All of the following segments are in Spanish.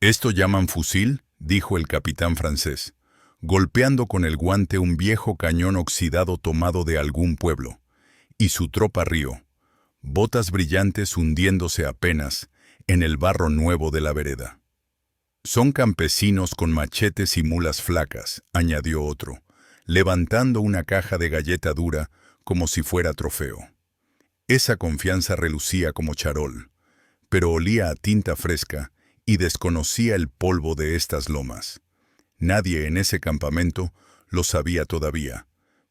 «¿Esto llaman fusil?», dijo el capitán francés, golpeando con el guante un viejo cañón oxidado tomado de algún pueblo. Y su tropa rió, botas brillantes hundiéndose apenas en el barro nuevo de la vereda. «Son campesinos con machetes y mulas flacas», añadió otro, levantando una caja de galleta dura como si fuera trofeo. Esa confianza relucía como charol, pero olía a tinta fresca y desconocía el polvo de estas lomas. Nadie en ese campamento lo sabía todavía,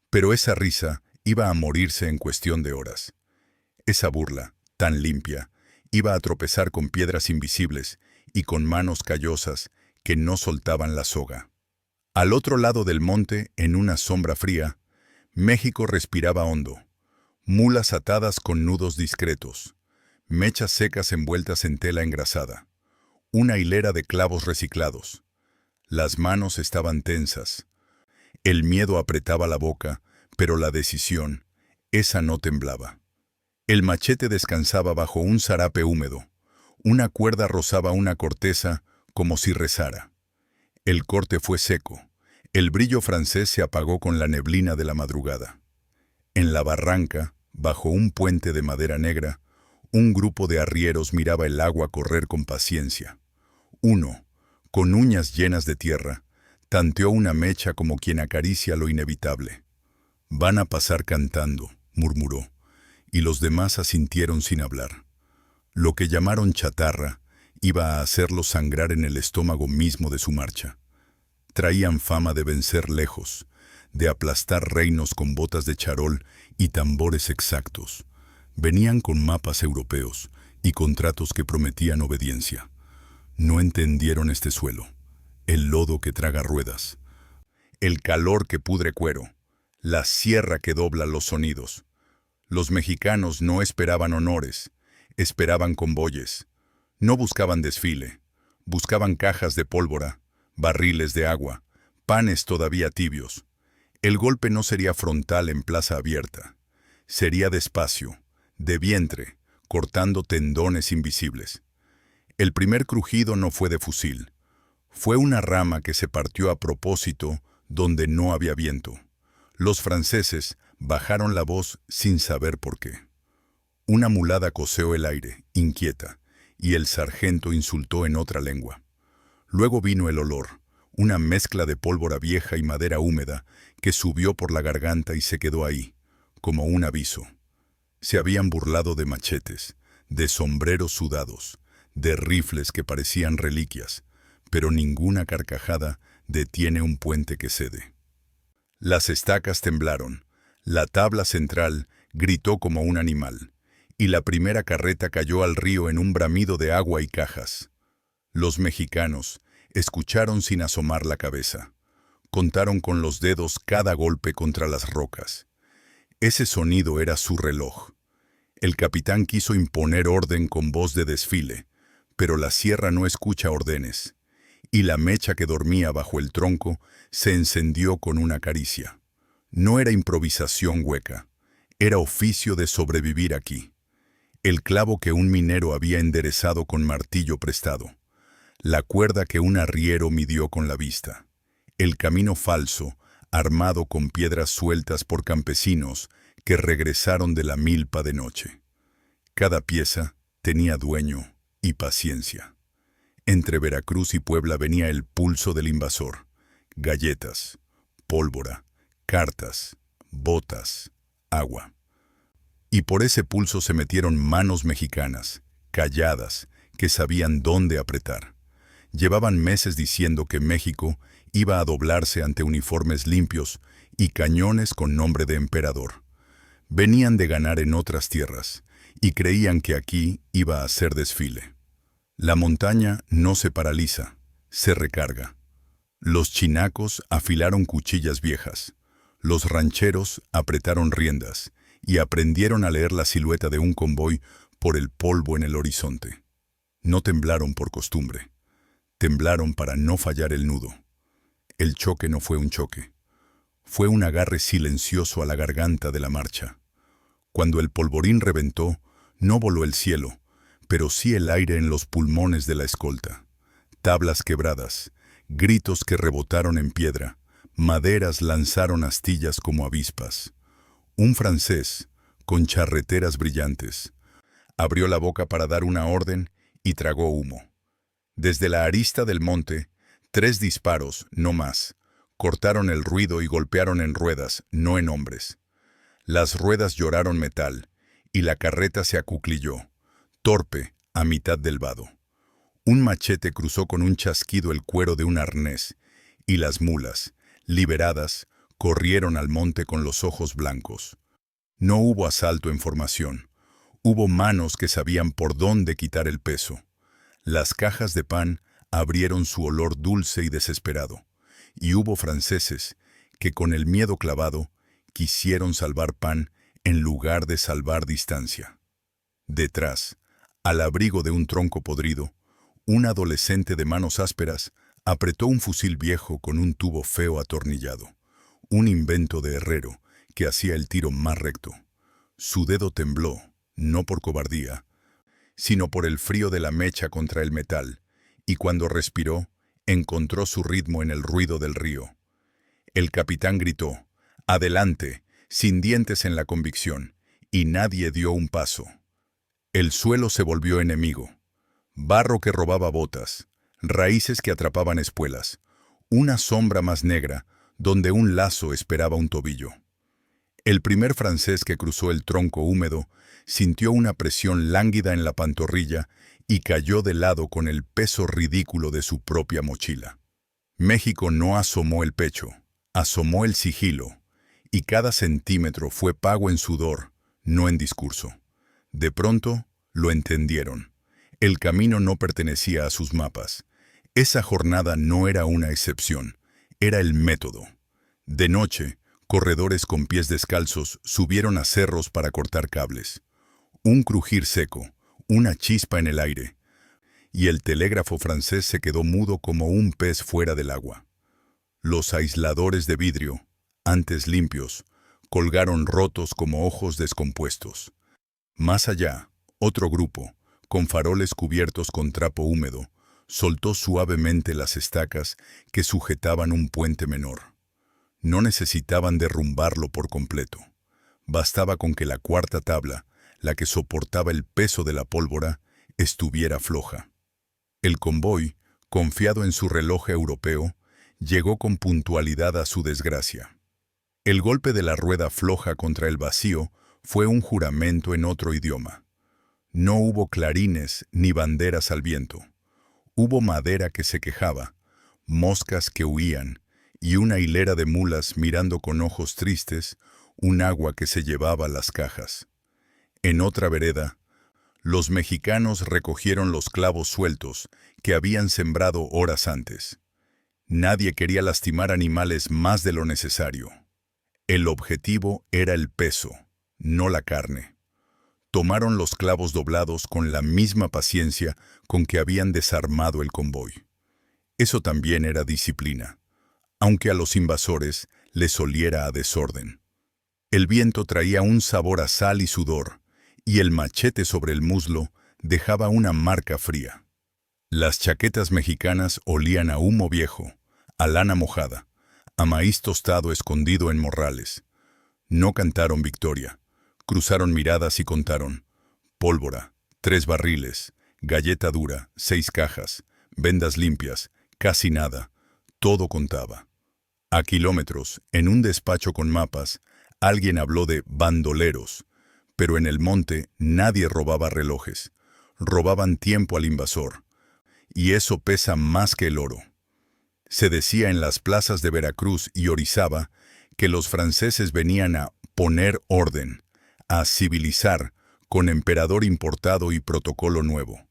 pero esa risa iba a morirse en cuestión de horas. Esa burla, tan limpia, iba a tropezar con piedras invisibles y con manos callosas que no soltaban la soga. Al otro lado del monte, en una sombra fría, México respiraba hondo. Mulas atadas con nudos discretos, mechas secas envueltas en tela engrasada, una hilera de clavos reciclados. Las manos estaban tensas. El miedo apretaba la boca, pero la decisión, esa no temblaba. El machete descansaba bajo un zarape húmedo. Una cuerda rozaba una corteza como si rezara. El corte fue seco. El brillo francés se apagó con la neblina de la madrugada. En la barranca, bajo un puente de madera negra, un grupo de arrieros miraba el agua correr con paciencia. Uno, con uñas llenas de tierra, tanteó una mecha como quien acaricia lo inevitable. «Van a pasar cantando», murmuró, y los demás asintieron sin hablar. Lo que llamaron chatarra iba a hacerlos sangrar en el estómago mismo de su marcha. Traían fama de vencer lejos, de aplastar reinos con botas de charol y tambores exactos. Venían con mapas europeos y contratos que prometían obediencia. No entendieron este suelo, el lodo que traga ruedas, el calor que pudre cuero, la sierra que dobla los sonidos. Los mexicanos no esperaban honores, esperaban convoyes. No buscaban desfile, buscaban cajas de pólvora, barriles de agua, panes todavía tibios. El golpe no sería frontal en plaza abierta, sería despacio, de vientre, cortando tendones invisibles. El primer crujido no fue de fusil, fue una rama que se partió a propósito donde no había viento. Los franceses bajaron la voz sin saber por qué. Una mulada coseó el aire, inquieta, y el sargento insultó en otra lengua. Luego vino el olor, una mezcla de pólvora vieja y madera húmeda que subió por la garganta y se quedó ahí, como un aviso. Se habían burlado de machetes, de sombreros sudados, de rifles que parecían reliquias, pero ninguna carcajada detiene un puente que cede. Las estacas temblaron, la tabla central gritó como un animal, y la primera carreta cayó al río en un bramido de agua y cajas. Los mexicanos escucharon sin asomar la cabeza. Contaron con los dedos cada golpe contra las rocas. Ese sonido era su reloj. El capitán quiso imponer orden con voz de desfile, pero la sierra no escucha órdenes, y la mecha que dormía bajo el tronco se encendió con una caricia. No era improvisación hueca, era oficio de sobrevivir aquí. El clavo que un minero había enderezado con martillo prestado, la cuerda que un arriero midió con la vista, el camino falso, armado con piedras sueltas por campesinos que regresaron de la milpa de noche. Cada pieza tenía dueño y paciencia. Entre Veracruz y Puebla venía el pulso del invasor. Galletas, pólvora, cartas, botas, agua. Y por ese pulso se metieron manos mexicanas, calladas, que sabían dónde apretar. Llevaban meses diciendo que México iba a doblarse ante uniformes limpios y cañones con nombre de emperador. Venían de ganar en otras tierras y creían que aquí iba a ser desfile. La montaña no se paraliza, se recarga. Los chinacos afilaron cuchillas viejas, los rancheros apretaron riendas y aprendieron a leer la silueta de un convoy por el polvo en el horizonte. No temblaron por costumbre, temblaron para no fallar el nudo. El choque no fue un choque, fue un agarre silencioso a la garganta de la marcha. Cuando el polvorín reventó, no voló el cielo, pero sí el aire en los pulmones de la escolta. tablas quebradas, gritos que rebotaron en piedra, maderas lanzaron astillas como avispas. Un francés, con charreteras brillantes, abrió la boca para dar una orden y tragó humo. Desde la arista del monte, 3 disparos, no más, cortaron el ruido y golpearon en ruedas, no en hombres. Las ruedas lloraron metal, y la carreta se acuclilló, torpe, a mitad del vado. Un machete cruzó con un chasquido el cuero de un arnés, y las mulas, liberadas, corrieron al monte con los ojos blancos. No hubo asalto en formación. Hubo manos que sabían por dónde quitar el peso. Las cajas de pan abrieron su olor dulce y desesperado, y hubo franceses que con el miedo clavado quisieron salvar pan en lugar de salvar distancia. Detrás, al abrigo de un tronco podrido, un adolescente de manos ásperas apretó un fusil viejo con un tubo feo atornillado, un invento de herrero que hacía el tiro más recto. Su dedo tembló, no por cobardía, sino por el frío de la mecha contra el metal, y cuando respiró, encontró su ritmo en el ruido del río. El capitán gritó, «Adelante», sin dientes en la convicción, y nadie dio un paso. El suelo se volvió enemigo. Barro que robaba botas, raíces que atrapaban espuelas, una sombra más negra donde un lazo esperaba un tobillo. El primer francés que cruzó el tronco húmedo sintió una presión lánguida en la pantorrilla y cayó de lado con el peso ridículo de su propia mochila. México no asomó el pecho, asomó el sigilo, y cada centímetro fue pago en sudor, no en discurso. De pronto, lo entendieron. El camino no pertenecía a sus mapas. Esa jornada no era una excepción, era el método. De noche, corredores con pies descalzos subieron a cerros para cortar cables. Un crujir seco, una chispa en el aire, y el telégrafo francés se quedó mudo como un pez fuera del agua. Los aisladores de vidrio, antes limpios, colgaron rotos como ojos descompuestos. Más allá, otro grupo, con faroles cubiertos con trapo húmedo, soltó suavemente las estacas que sujetaban un puente menor. No necesitaban derrumbarlo por completo. Bastaba con que la cuarta tabla, la que soportaba el peso de la pólvora, estuviera floja. El convoy, confiado en su reloj europeo, llegó con puntualidad a su desgracia. El golpe de la rueda floja contra el vacío fue un juramento en otro idioma. No hubo clarines ni banderas al viento. Hubo madera que se quejaba, moscas que huían, y una hilera de mulas mirando con ojos tristes un agua que se llevaba las cajas. En otra vereda, los mexicanos recogieron los clavos sueltos que habían sembrado horas antes. Nadie quería lastimar animales más de lo necesario. El objetivo era el peso, no la carne. Tomaron los clavos doblados con la misma paciencia con que habían desarmado el convoy. Eso también era disciplina, aunque a los invasores les oliera a desorden. El viento traía un sabor a sal y sudor, y el machete sobre el muslo dejaba una marca fría. Las chaquetas mexicanas olían a humo viejo, a lana mojada, a maíz tostado escondido en morrales. No cantaron victoria, cruzaron miradas y contaron: pólvora, 3 barriles, galleta dura, 6 cajas, vendas limpias, casi nada, todo contaba. A kilómetros, en un despacho con mapas, alguien habló de bandoleros, pero en el monte nadie robaba relojes, robaban tiempo al invasor, y eso pesa más que el oro. Se decía en las plazas de Veracruz y Orizaba que los franceses venían a poner orden, a civilizar, con emperador importado y protocolo nuevo.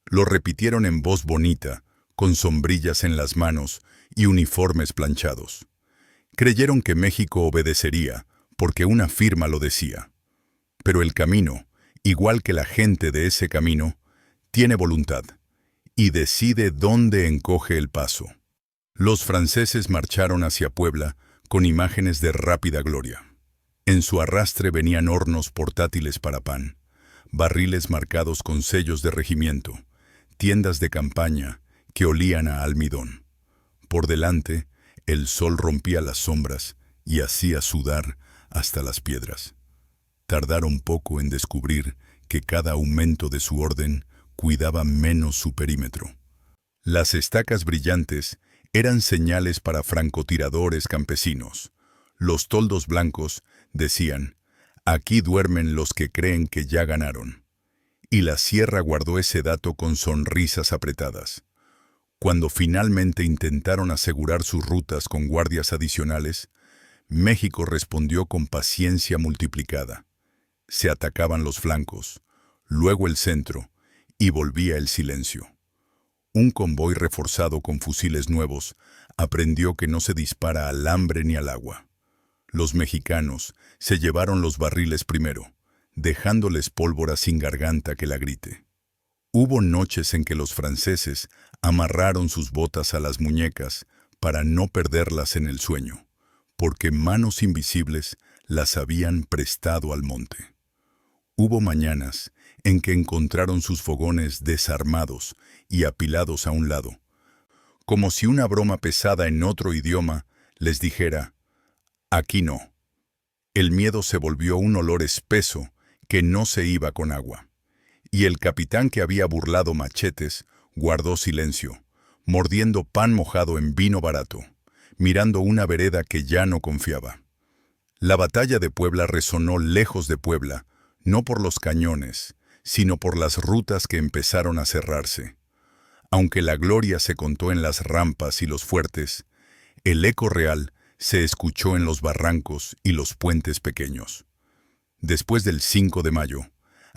Lo repitieron en voz bonita, con sombrillas en las manos y uniformes planchados. Creyeron que México obedecería, porque una firma lo decía. Pero el camino, igual que la gente de ese camino, tiene voluntad, y decide dónde encoge el paso. Los franceses marcharon hacia Puebla con imágenes de rápida gloria. En su arrastre venían hornos portátiles para pan, barriles marcados con sellos de regimiento, tiendas de campaña que olían a almidón. Por delante, el sol rompía las sombras y hacía sudar hasta las piedras. Tardaron poco en descubrir que cada aumento de su orden cuidaba menos su perímetro. Las estacas brillantes eran señales para francotiradores campesinos. Los toldos blancos decían: aquí duermen los que creen que ya ganaron. Y la sierra guardó ese dato con sonrisas apretadas. Cuando finalmente intentaron asegurar sus rutas con guardias adicionales, México respondió con paciencia multiplicada. Se atacaban los flancos, luego el centro, y volvía el silencio. Un convoy reforzado con fusiles nuevos aprendió que no se dispara al hambre ni al agua. Los mexicanos se llevaron los barriles primero, dejándoles pólvora sin garganta que la grite. Hubo noches en que los franceses amarraron sus botas a las muñecas para no perderlas en el sueño, porque manos invisibles las habían prestado al monte. Hubo mañanas en que encontraron sus fogones desarmados y apilados a un lado, como si una broma pesada en otro idioma les dijera: aquí no. El miedo se volvió un olor espeso que no se iba con agua, y el capitán que había burlado machetes guardó silencio, mordiendo pan mojado en vino barato, mirando una vereda que ya no confiaba. La batalla de Puebla resonó lejos de Puebla, no por los cañones, sino por las rutas que empezaron a cerrarse. Aunque la gloria se contó en las rampas y los fuertes, el eco real se escuchó en los barrancos y los puentes pequeños. Después del 5 de mayo,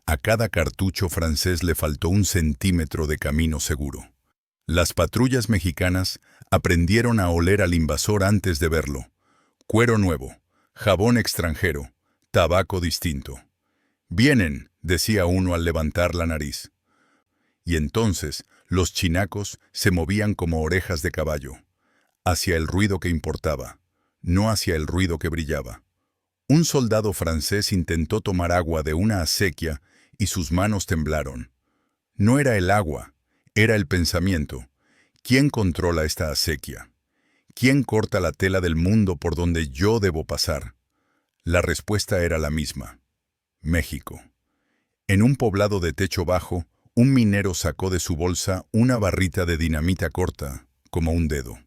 a cada cartucho francés le faltó un centímetro de camino seguro. Las patrullas mexicanas aprendieron a oler al invasor antes de verlo. Cuero nuevo, jabón extranjero, tabaco distinto. «Vienen», decía uno al levantar la nariz. Y entonces los chinacos se movían como orejas de caballo, hacia el ruido que importaba, no hacia el ruido que brillaba. Un soldado francés intentó tomar agua de una acequia y sus manos temblaron. No era el agua, era el pensamiento. ¿Quién controla esta acequia? ¿Quién corta la tela del mundo por donde yo debo pasar? La respuesta era la misma: México. En un poblado de techo bajo, un minero sacó de su bolsa una barrita de dinamita corta, como un dedo.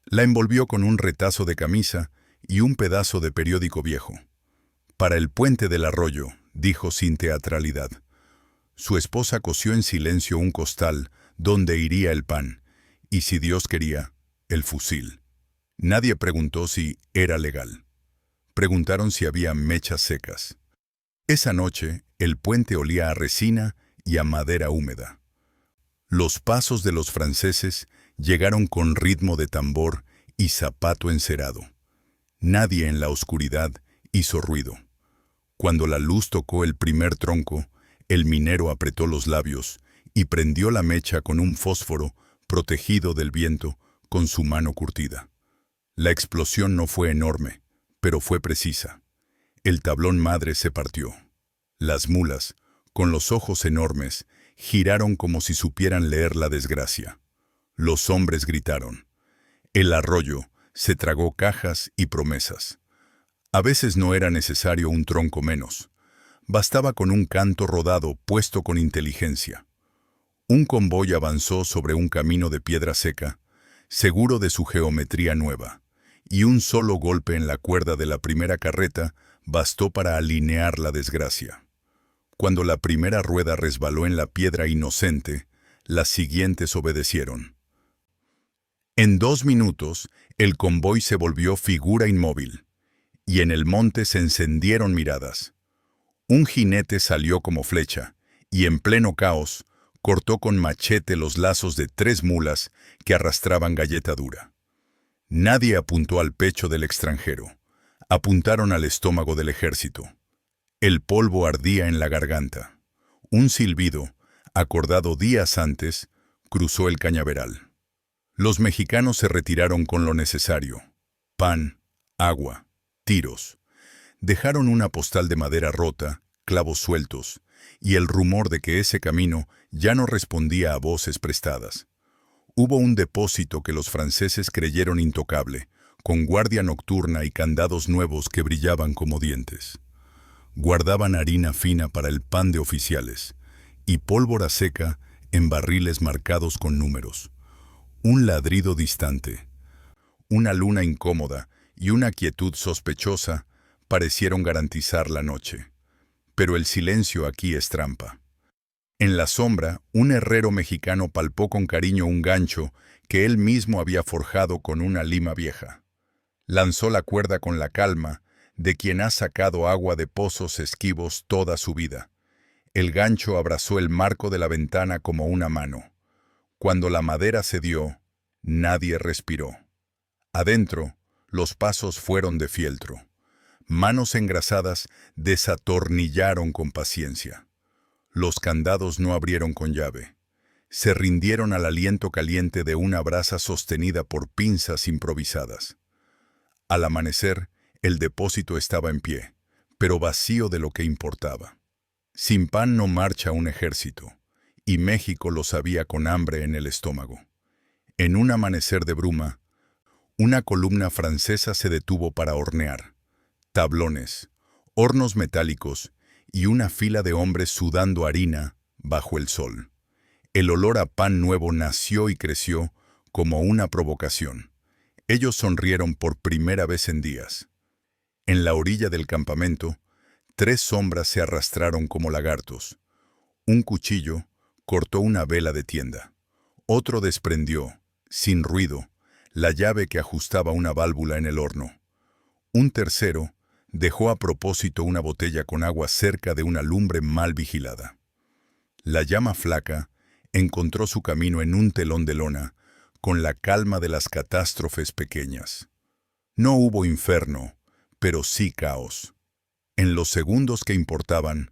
La envolvió con un retazo de camisa y un pedazo de periódico viejo. «Para el puente del arroyo», dijo sin teatralidad. Su esposa cosió en silencio un costal donde iría el pan, y si Dios quería, el fusil. Nadie preguntó si era legal. Preguntaron si había mechas secas. Esa noche, el puente olía a resina y a madera húmeda. Los pasos de los franceses llegaron con ritmo de tambor y zapato encerado. Nadie en la oscuridad hizo ruido. Cuando la luz tocó el primer tronco, el minero apretó los labios y prendió la mecha con un fósforo protegido del viento con su mano curtida. La explosión no fue enorme, pero fue precisa. El tablón madre se partió. Las mulas, con los ojos enormes, giraron como si supieran leer la desgracia. Los hombres gritaron. El arroyo se tragó cajas y promesas. A veces no era necesario un tronco menos. Bastaba con un canto rodado puesto con inteligencia. Un convoy avanzó sobre un camino de piedra seca, seguro de su geometría nueva, y un solo golpe en la cuerda de la primera carreta bastó para alinear la desgracia. Cuando la primera rueda resbaló en la piedra inocente, las siguientes obedecieron. En 2 minutos, el convoy se volvió figura inmóvil, y en el monte se encendieron miradas. Un jinete salió como flecha, y en pleno caos, cortó con machete los lazos de 3 mulas que arrastraban galleta dura. Nadie apuntó al pecho del extranjero, apuntaron al estómago del ejército. El polvo ardía en la garganta. Un silbido, acordado días antes, cruzó el cañaveral. Los mexicanos se retiraron con lo necesario: pan, agua, tiros. Dejaron una postal de madera rota, clavos sueltos, y el rumor de que ese camino ya no respondía a voces prestadas. Hubo un depósito que los franceses creyeron intocable, con guardia nocturna y candados nuevos que brillaban como dientes. Guardaban harina fina para el pan de oficiales y pólvora seca en barriles marcados con números. Un ladrido distante, una luna incómoda y una quietud sospechosa parecieron garantizar la noche. Pero el silencio aquí es trampa. En la sombra, un herrero mexicano palpó con cariño un gancho que él mismo había forjado con una lima vieja. Lanzó la cuerda con la calma de quien ha sacado agua de pozos esquivos toda su vida. El gancho abrazó el marco de la ventana como una mano. Cuando la madera cedió, nadie respiró. Adentro, los pasos fueron de fieltro. Manos engrasadas desatornillaron con paciencia. Los candados no abrieron con llave. Se rindieron al aliento caliente de una brasa sostenida por pinzas improvisadas. Al amanecer, el depósito estaba en pie, pero vacío de lo que importaba. Sin pan no marcha un ejército, y México lo sabía con hambre en el estómago. En un amanecer de bruma, una columna francesa se detuvo para hornear. Tablones, hornos metálicos y una fila de hombres sudando harina bajo el sol. El olor a pan nuevo nació y creció como una provocación. Ellos sonrieron por primera vez en días. En la orilla del campamento, 3 sombras se arrastraron como lagartos. Un cuchillo cortó una vela de tienda. Otro desprendió, sin ruido, la llave que ajustaba una válvula en el horno. Un tercero dejó a propósito una botella con agua cerca de una lumbre mal vigilada. La llama flaca encontró su camino en un telón de lona, con la calma de las catástrofes pequeñas. No hubo infierno, pero sí caos. En los segundos que importaban,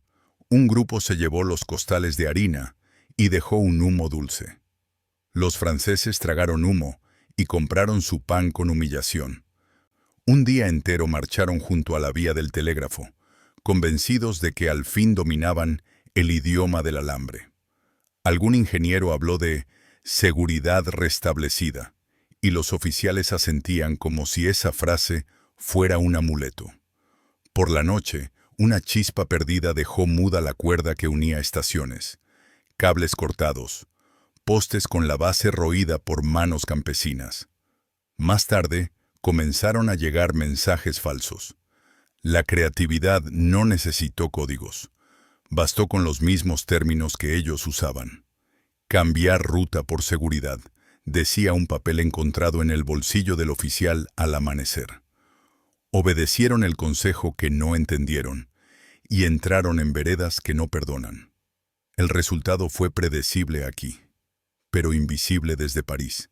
un grupo se llevó los costales de harina y dejó un humo dulce. Los franceses tragaron humo y compraron su pan con humillación. Un día entero marcharon junto a la vía del telégrafo, convencidos de que al fin dominaban el idioma del alambre. Algún ingeniero habló de seguridad restablecida, y los oficiales asentían como si esa frase fuera un amuleto. Por la noche, una chispa perdida dejó muda la cuerda que unía estaciones, cables cortados, postes con la base roída por manos campesinas. Más tarde, comenzaron a llegar mensajes falsos. La creatividad no necesitó códigos. Bastó con los mismos términos que ellos usaban. Cambiar ruta por seguridad, decía un papel encontrado en el bolsillo del oficial al amanecer. Obedecieron el consejo que no entendieron y entraron en veredas que no perdonan. El resultado fue predecible aquí, pero invisible desde París.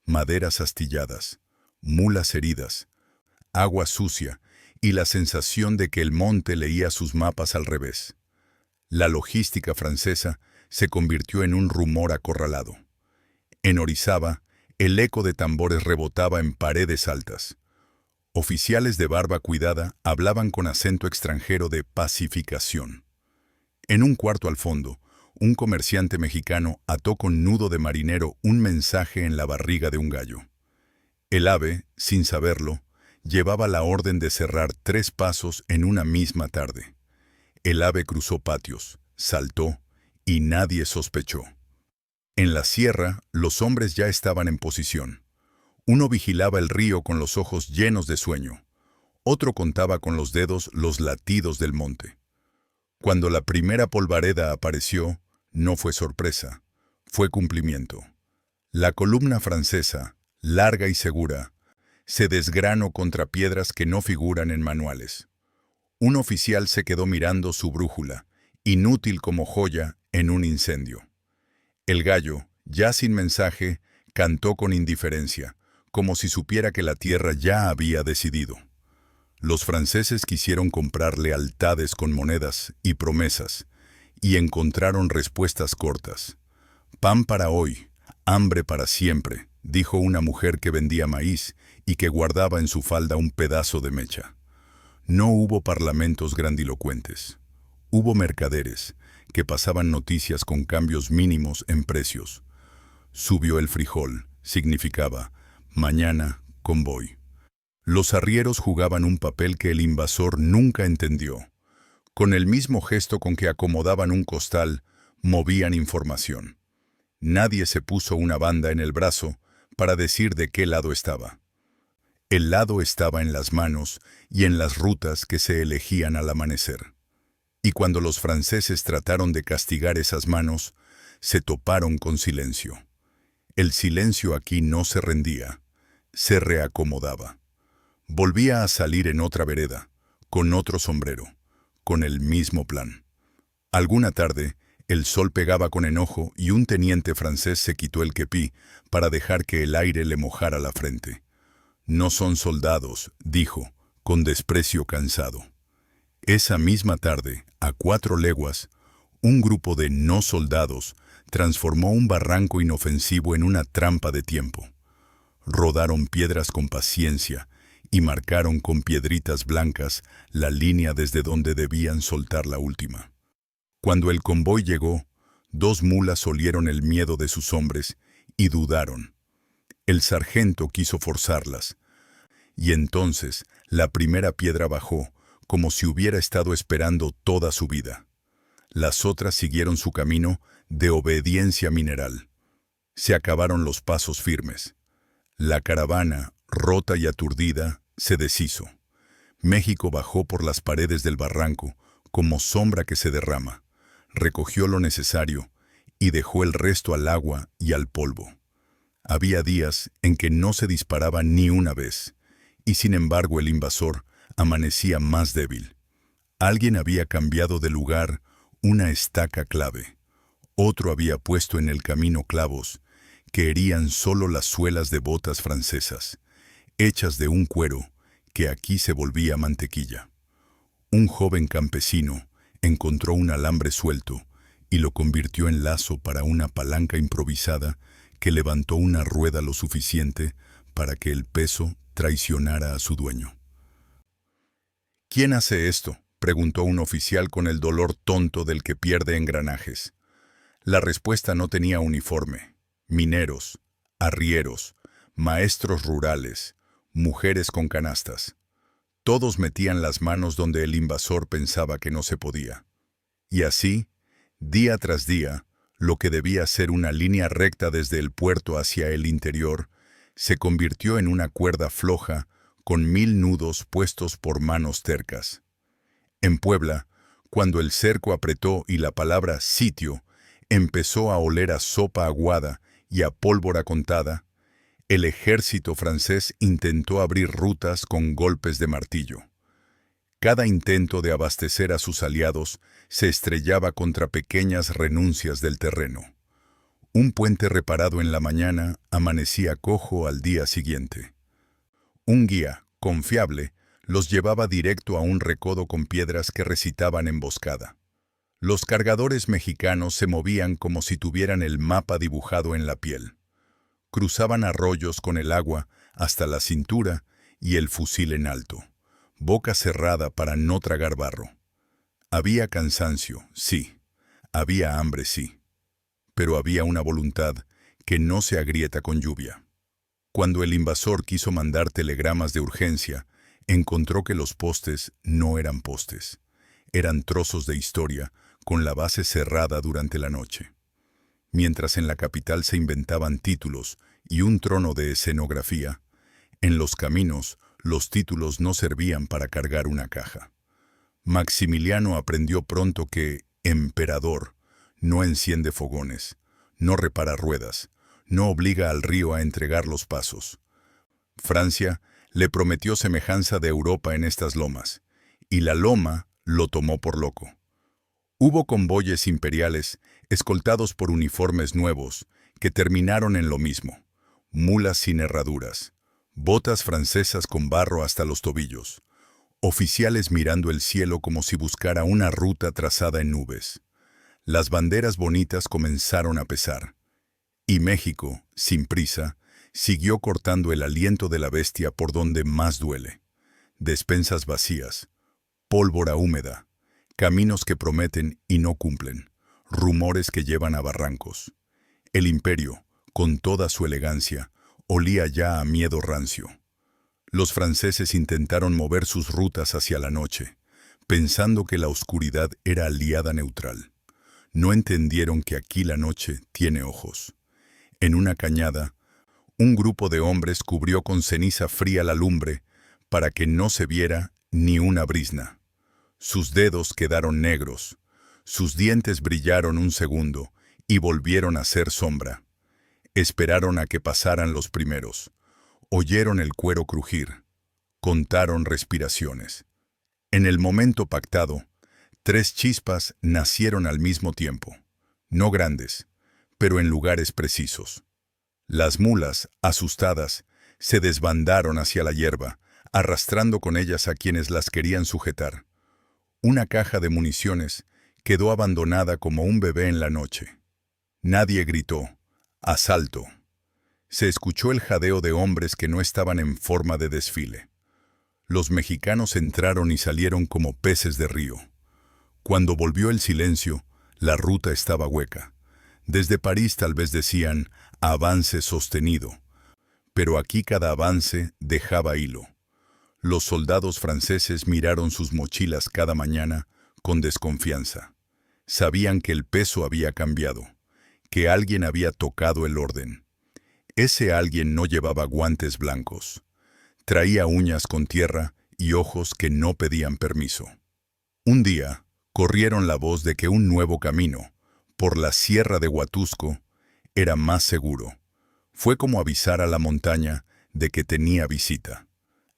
Maderas astilladas, mulas heridas, agua sucia y la sensación de que el monte leía sus mapas al revés. La logística francesa se convirtió en un rumor acorralado. En Orizaba, el eco de tambores rebotaba en paredes altas. Oficiales de barba cuidada hablaban con acento extranjero de pacificación. En un cuarto al fondo, un comerciante mexicano ató con nudo de marinero un mensaje en la barriga de un gallo. El ave, sin saberlo, llevaba la orden de cerrar 3 pasos en una misma tarde. El ave cruzó patios, saltó, y nadie sospechó. En la sierra, los hombres ya estaban en posición. Uno vigilaba el río con los ojos llenos de sueño. Otro contaba con los dedos los latidos del monte. Cuando la primera polvareda apareció, no fue sorpresa, fue cumplimiento. La columna francesa, larga y segura, se desgranó contra piedras que no figuran en manuales. Un oficial se quedó mirando su brújula, inútil como joya en un incendio. El gallo, ya sin mensaje, cantó con indiferencia, como si supiera que la tierra ya había decidido. Los franceses quisieron comprar lealtades con monedas y promesas, y encontraron respuestas cortas. Pan para hoy, hambre para siempre, dijo una mujer que vendía maíz y que guardaba en su falda un pedazo de mecha. No hubo parlamentos grandilocuentes. Hubo mercaderes que pasaban noticias con cambios mínimos en precios. Subió el frijol, significaba mañana convoy. Los arrieros jugaban un papel que el invasor nunca entendió. Con el mismo gesto con que acomodaban un costal, movían información. Nadie se puso una banda en el brazo para decir de qué lado estaba. El lado estaba en las manos y en las rutas que se elegían al amanecer. Y cuando los franceses trataron de castigar esas manos, se toparon con silencio. El silencio aquí no se rendía, se reacomodaba. Volvía a salir en otra vereda, con otro sombrero, con el mismo plan. Alguna tarde, el sol pegaba con enojo y un teniente francés se quitó el kepí para dejar que el aire le mojara la frente. «No son soldados», dijo, con desprecio cansado. Esa misma tarde, a 4 leguas, un grupo de no soldados transformó un barranco inofensivo en una trampa de tiempo. Rodaron piedras con paciencia y marcaron con piedritas blancas la línea desde donde debían soltar la última. Cuando el convoy llegó, 2 mulas olieron el miedo de sus hombres y dudaron. El sargento quiso forzarlas, y entonces la primera piedra bajó, como si hubiera estado esperando toda su vida. Las otras siguieron su camino de obediencia mineral. Se acabaron los pasos firmes. La caravana, rota y aturdida, se deshizo. México bajó por las paredes del barranco, como sombra que se derrama. Recogió lo necesario y dejó el resto al agua y al polvo. Había días en que no se disparaba ni una vez, y sin embargo el invasor amanecía más débil. Alguien había cambiado de lugar una estaca clave. Otro había puesto en el camino clavos que herían solo las suelas de botas francesas, hechas de un cuero que aquí se volvía mantequilla. Un joven campesino encontró un alambre suelto y lo convirtió en lazo para una palanca improvisada que levantó una rueda lo suficiente para que el peso traicionara a su dueño. «¿Quién hace esto?», preguntó un oficial con el dolor tonto del que pierde engranajes. La respuesta no tenía uniforme. Mineros, arrieros, maestros rurales, mujeres con canastas. Todos metían las manos donde el invasor pensaba que no se podía. Y así, día tras día, lo que debía ser una línea recta desde el puerto hacia el interior, se convirtió en una cuerda floja con 1000 nudos puestos por manos tercas. En Puebla, cuando el cerco apretó y la palabra sitio empezó a oler a sopa aguada y a pólvora contada, el ejército francés intentó abrir rutas con golpes de martillo. Cada intento de abastecer a sus aliados se estrellaba contra pequeñas renuncias del terreno. Un puente reparado en la mañana amanecía cojo al día siguiente. Un guía, confiable, los llevaba directo a un recodo con piedras que recitaban emboscada. Los cargadores mexicanos se movían como si tuvieran el mapa dibujado en la piel. Cruzaban arroyos con el agua hasta la cintura y el fusil en alto, boca cerrada para no tragar barro. Había cansancio, sí. Había hambre, sí. Pero había una voluntad que no se agrieta con lluvia. Cuando el invasor quiso mandar telegramas de urgencia, encontró que los postes no eran postes. Eran trozos de historia con la base cerrada durante la noche. Mientras en la capital se inventaban títulos y un trono de escenografía, en los caminos los títulos no servían para cargar una caja. Maximiliano aprendió pronto que emperador no enciende fogones, no repara ruedas, no obliga al río a entregar los pasos. Francia le prometió semejanza de Europa en estas lomas, y la loma lo tomó por loco. Hubo convoyes imperiales escoltados por uniformes nuevos que terminaron en lo mismo: mulas sin herraduras, botas francesas con barro hasta los tobillos, oficiales mirando el cielo como si buscara una ruta trazada en nubes. Las banderas bonitas comenzaron a pesar, y México, sin prisa, siguió cortando el aliento de la bestia por donde más duele. Despensas vacías, pólvora húmeda, caminos que prometen y no cumplen, rumores que llevan a barrancos. El imperio, con toda su elegancia, olía ya a miedo rancio. Los franceses intentaron mover sus rutas hacia la noche, pensando que la oscuridad era aliada neutral. No entendieron que aquí la noche tiene ojos. En una cañada, un grupo de hombres cubrió con ceniza fría la lumbre para que no se viera ni una brizna. Sus dedos quedaron negros, sus dientes brillaron un segundo y volvieron a ser sombra. Esperaron a que pasaran los primeros. Oyeron el cuero crujir. Contaron respiraciones. En el momento pactado, 3 chispas nacieron al mismo tiempo. No grandes, pero en lugares precisos. Las mulas, asustadas, se desbandaron hacia la hierba, arrastrando con ellas a quienes las querían sujetar. Una caja de municiones quedó abandonada como un bebé en la noche. Nadie gritó: ¡asalto! Se escuchó el jadeo de hombres que no estaban en forma de desfile. Los mexicanos entraron y salieron como peces de río. Cuando volvió el silencio, la ruta estaba hueca. Desde París tal vez decían avance sostenido, pero aquí cada avance dejaba hilo. Los soldados franceses miraron sus mochilas cada mañana con desconfianza. Sabían que el peso había cambiado, que alguien había tocado el orden. Ese alguien no llevaba guantes blancos. Traía uñas con tierra y ojos que no pedían permiso. Un día, corrieron la voz de que un nuevo camino, por la sierra de Huatusco, era más seguro. Fue como avisar a la montaña de que tenía visita.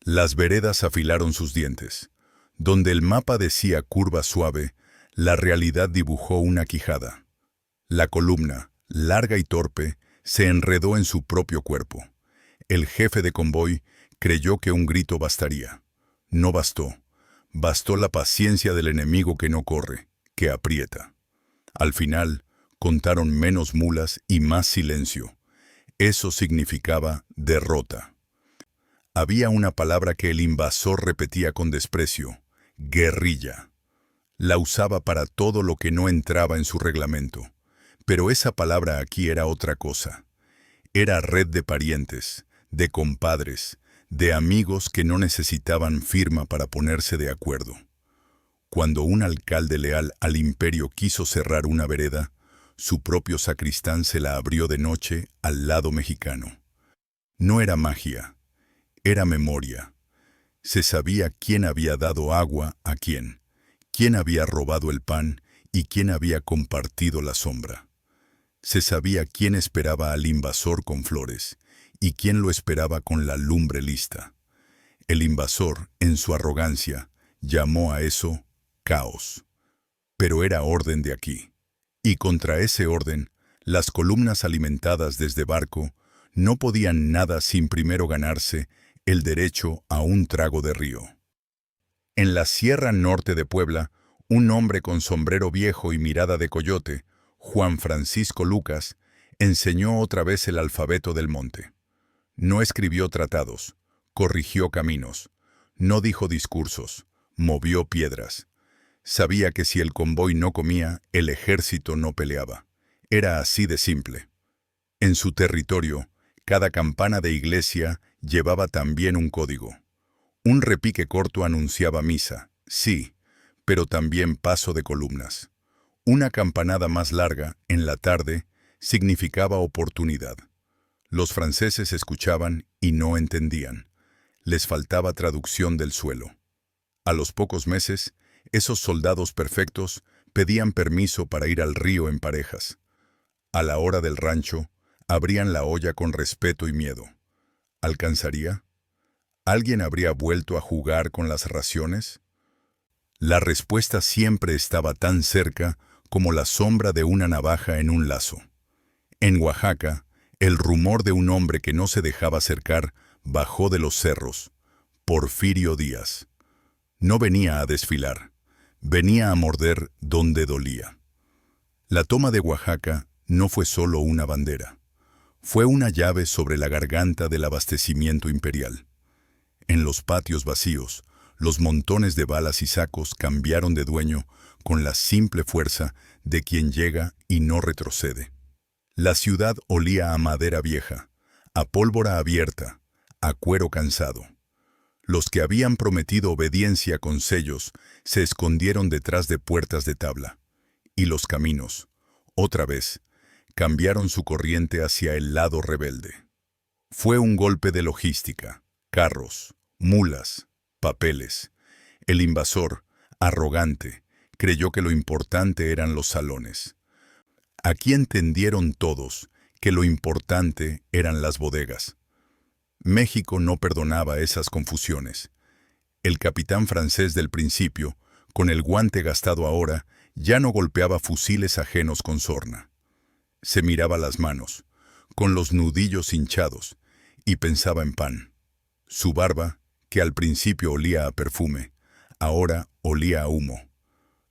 Las veredas afilaron sus dientes. Donde el mapa decía curva suave, la realidad dibujó una quijada. La columna, larga y torpe, se enredó en su propio cuerpo. El jefe de convoy creyó que un grito bastaría. No bastó. Bastó la paciencia del enemigo que no corre, que aprieta. Al final, contaron menos mulas y más silencio. Eso significaba derrota. Había una palabra que el invasor repetía con desprecio: guerrilla. La usaba para todo lo que no entraba en su reglamento. Pero esa palabra aquí era otra cosa. Era red de parientes, de compadres, de amigos que no necesitaban firma para ponerse de acuerdo. Cuando un alcalde leal al imperio quiso cerrar una vereda, su propio sacristán se la abrió de noche al lado mexicano. No era magia, era memoria. Se sabía quién había dado agua a quién había robado el pan y quién había compartido la sombra. Se sabía quién esperaba al invasor con flores y quién lo esperaba con la lumbre lista. El invasor, en su arrogancia, llamó a eso caos. Pero era orden de aquí. Y contra ese orden, las columnas alimentadas desde barco no podían nada sin primero ganarse el derecho a un trago de río. En la Sierra Norte de Puebla, un hombre con sombrero viejo y mirada de coyote, Juan Francisco Lucas, enseñó otra vez el alfabeto del monte. No escribió tratados, corrigió caminos, no dijo discursos, movió piedras. Sabía que si el convoy no comía, el ejército no peleaba. Era así de simple. En su territorio, cada campana de iglesia llevaba también un código. Un repique corto anunciaba misa, sí, pero también paso de columnas. Una campanada más larga, en la tarde, significaba oportunidad. Los franceses escuchaban y no entendían. Les faltaba traducción del suelo. A los pocos meses, esos soldados perfectos pedían permiso para ir al río en parejas. A la hora del rancho, abrían la olla con respeto y miedo. ¿Alcanzaría? ¿Alguien habría vuelto a jugar con las raciones? La respuesta siempre estaba tan cerca como la sombra de una navaja en un lazo. En Oaxaca, el rumor de un hombre que no se dejaba acercar bajó de los cerros. Porfirio Díaz. No venía a desfilar, venía a morder donde dolía. La toma de Oaxaca no fue solo una bandera. Fue una llave sobre la garganta del abastecimiento imperial. En los patios vacíos, los montones de balas y sacos cambiaron de dueño con la simple fuerza de quien llega y no retrocede. La ciudad olía a madera vieja, a pólvora abierta, a cuero cansado. Los que habían prometido obediencia con sellos se escondieron detrás de puertas de tabla. Y los caminos, otra vez, cambiaron su corriente hacia el lado rebelde. Fue un golpe de logística, carros, mulas, papeles. El invasor, arrogante, creyó que lo importante eran los salones. Aquí entendieron todos que lo importante eran las bodegas. México no perdonaba esas confusiones. El capitán francés del principio, con el guante gastado ahora, ya no golpeaba fusiles ajenos con sorna. Se miraba las manos, con los nudillos hinchados, y pensaba en pan. Su barba, que al principio olía a perfume, ahora olía a humo.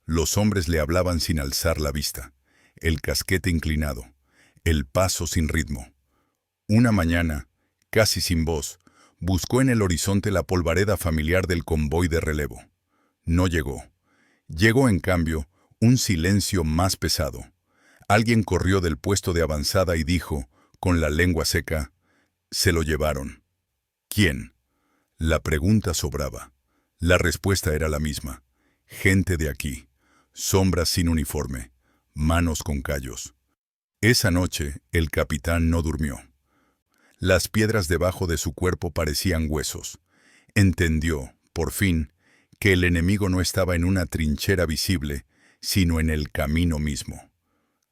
Los hombres le hablaban sin alzar la vista, el casquete inclinado, el paso sin ritmo. Una mañana, casi sin voz, buscó en el horizonte la polvareda familiar del convoy de relevo. No llegó. Llegó, en cambio, un silencio más pesado. Alguien corrió del puesto de avanzada y dijo, con la lengua seca, «Se lo llevaron». ¿Quién? La pregunta sobraba. La respuesta era la misma. Gente de aquí. Sombras sin uniforme. Manos con callos. Esa noche, el capitán no durmió. Las piedras debajo de su cuerpo parecían huesos. Entendió, por fin, que el enemigo no estaba en una trinchera visible, sino en el camino mismo.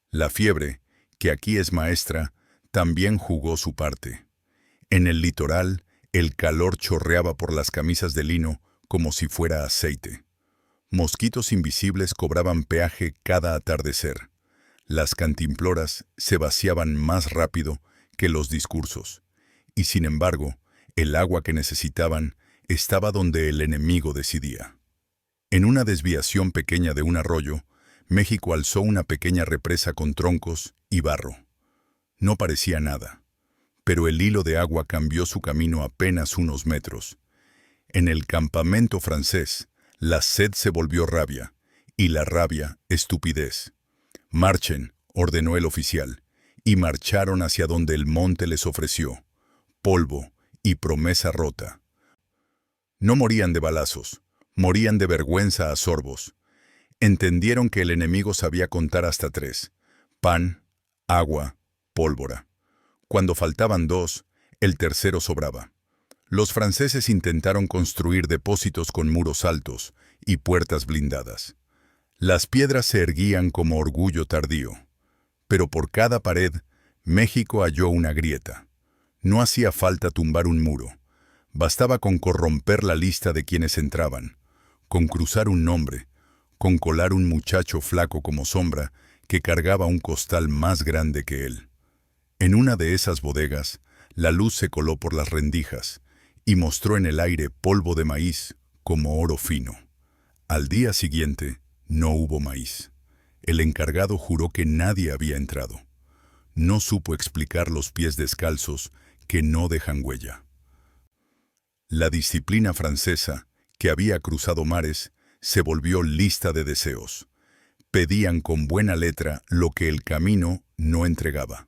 La fiebre, que aquí es maestra, también jugó su parte. En el litoral, el calor chorreaba por las camisas de lino como si fuera aceite. Mosquitos invisibles cobraban peaje cada atardecer. Las cantimploras se vaciaban más rápido que los discursos. Y sin embargo, el agua que necesitaban estaba donde el enemigo decidía. En una desviación pequeña de un arroyo, México alzó una pequeña represa con troncos y barro. No parecía nada, pero el hilo de agua cambió su camino apenas unos metros. En el campamento francés, la sed se volvió rabia, y la rabia estupidez. «Marchen», ordenó el oficial, y marcharon hacia donde el monte les ofreció, polvo y promesa rota. No morían de balazos, morían de vergüenza a sorbos. Entendieron que el enemigo sabía contar hasta 3, pan, agua, pólvora. Cuando faltaban 2, el tercero sobraba. Los franceses intentaron construir depósitos con muros altos y puertas blindadas. Las piedras se erguían como orgullo tardío. Pero por cada pared, México halló una grieta. No hacía falta tumbar un muro. Bastaba con corromper la lista de quienes entraban, con cruzar un nombre, con colar un muchacho flaco como sombra que cargaba un costal más grande que él. En una de esas bodegas, la luz se coló por las rendijas y mostró en el aire polvo de maíz como oro fino. Al día siguiente, no hubo maíz. El encargado juró que nadie había entrado. No supo explicar los pies descalzos que no dejan huella. La disciplina francesa, que había cruzado mares, se volvió lista de deseos. Pedían con buena letra lo que el camino no entregaba.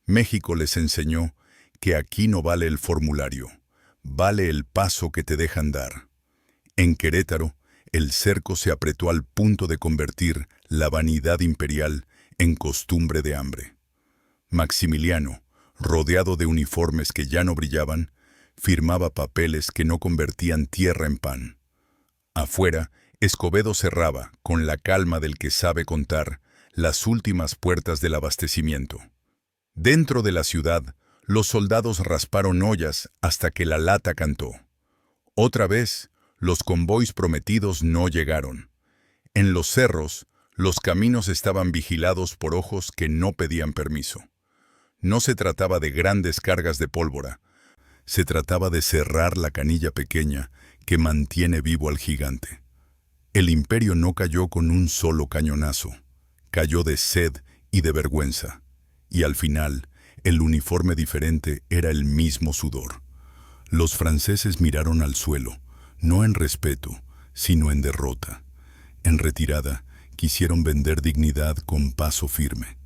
México les enseñó que aquí no vale el formulario, vale el paso que te dejan dar. En Querétaro, el cerco se apretó al punto de convertir la vanidad imperial en costumbre de hambre. Maximiliano, rodeado de uniformes que ya no brillaban, firmaba papeles que no convertían tierra en pan. Afuera, Escobedo cerraba, con la calma del que sabe contar, las últimas puertas del abastecimiento. Dentro de la ciudad, los soldados rasparon ollas hasta que la lata cantó. Otra vez, los convoys prometidos no llegaron. En los cerros, los caminos estaban vigilados por ojos que no pedían permiso. No se trataba de grandes cargas de pólvora. Se trataba de cerrar la canilla pequeña que mantiene vivo al gigante. El imperio no cayó con un solo cañonazo. Cayó de sed y de vergüenza. Y al final, el uniforme diferente era el mismo sudor. Los franceses miraron al suelo, no en respeto, sino en derrota. En retirada, quisieron vender dignidad con paso firme.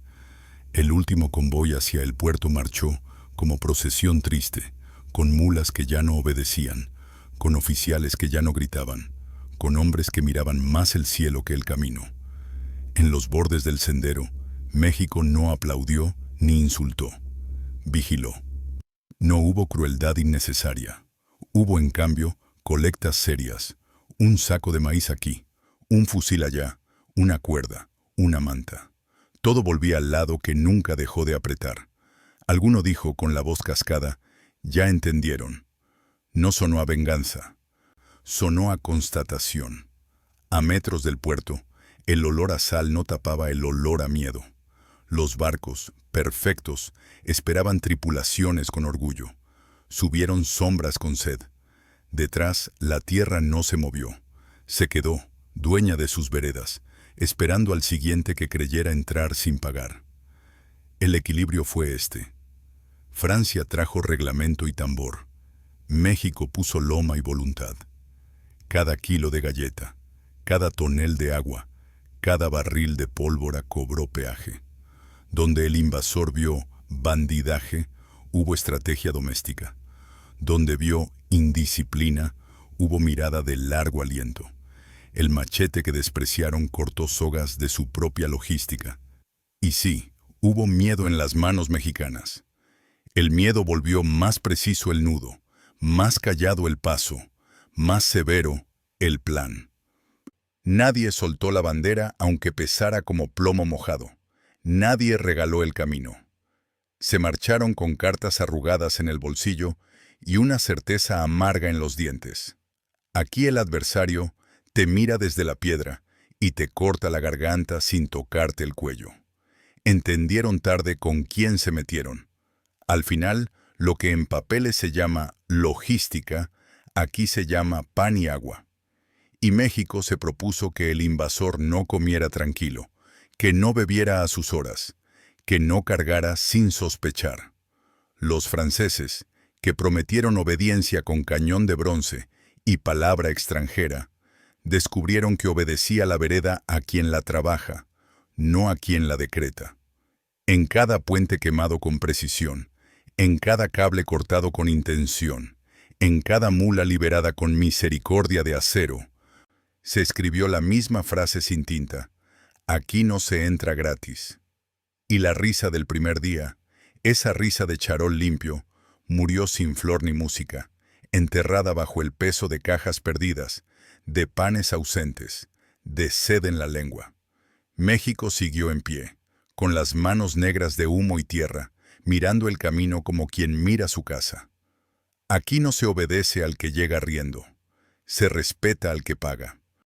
El último convoy hacia el puerto marchó como procesión triste, con mulas que ya no obedecían, con oficiales que ya no gritaban, con hombres que miraban más el cielo que el camino. En los bordes del sendero, México no aplaudió ni insultó. Vigiló. No hubo crueldad innecesaria. Hubo, en cambio, colectas serias. Un saco de maíz aquí, un fusil allá, una cuerda, una manta. Todo volvía al lado que nunca dejó de apretar. Alguno dijo con la voz cascada: «Ya entendieron». No sonó a venganza. Sonó a constatación. A metros del puerto, el olor a sal no tapaba el olor a miedo. Los barcos, perfectos, esperaban tripulaciones con orgullo. Subieron sombras con sed. Detrás, la tierra no se movió. Se quedó, dueña de sus veredas, esperando al siguiente que creyera entrar sin pagar. El equilibrio fue este. Francia trajo reglamento y tambor. México puso loma y voluntad. Cada kilo de galleta, cada tonel de agua, cada barril de pólvora cobró peaje. Donde el invasor vio bandidaje, hubo estrategia doméstica. Donde vio indisciplina, hubo mirada de largo aliento. El machete que despreciaron cortó sogas de su propia logística. Y sí, hubo miedo en las manos mexicanas. El miedo volvió más preciso el nudo, más callado el paso, más severo el plan. Nadie soltó la bandera aunque pesara como plomo mojado. Nadie regaló el camino. Se marcharon con cartas arrugadas en el bolsillo y una certeza amarga en los dientes. Aquí el adversario te mira desde la piedra y te corta la garganta sin tocarte el cuello. Entendieron tarde con quién se metieron. Al final, lo que en papeles se llama logística, aquí se llama pan y agua. Y México se propuso que el invasor no comiera tranquilo, que no bebiera a sus horas, que no cargara sin sospechar. Los franceses, que prometieron obediencia con cañón de bronce y palabra extranjera, descubrieron que obedecía la vereda a quien la trabaja, no a quien la decreta. En cada puente quemado con precisión, en cada cable cortado con intención, en cada mula liberada con misericordia de acero, se escribió la misma frase sin tinta: «Aquí no se entra gratis». Y la risa del primer día, esa risa de charol limpio, murió sin flor ni música, enterrada bajo el peso de cajas perdidas, de panes ausentes, de sed en la lengua. México siguió en pie, con las manos negras de humo y tierra, mirando el camino como quien mira su casa. Aquí no se obedece al que llega riendo, se respeta al que paga.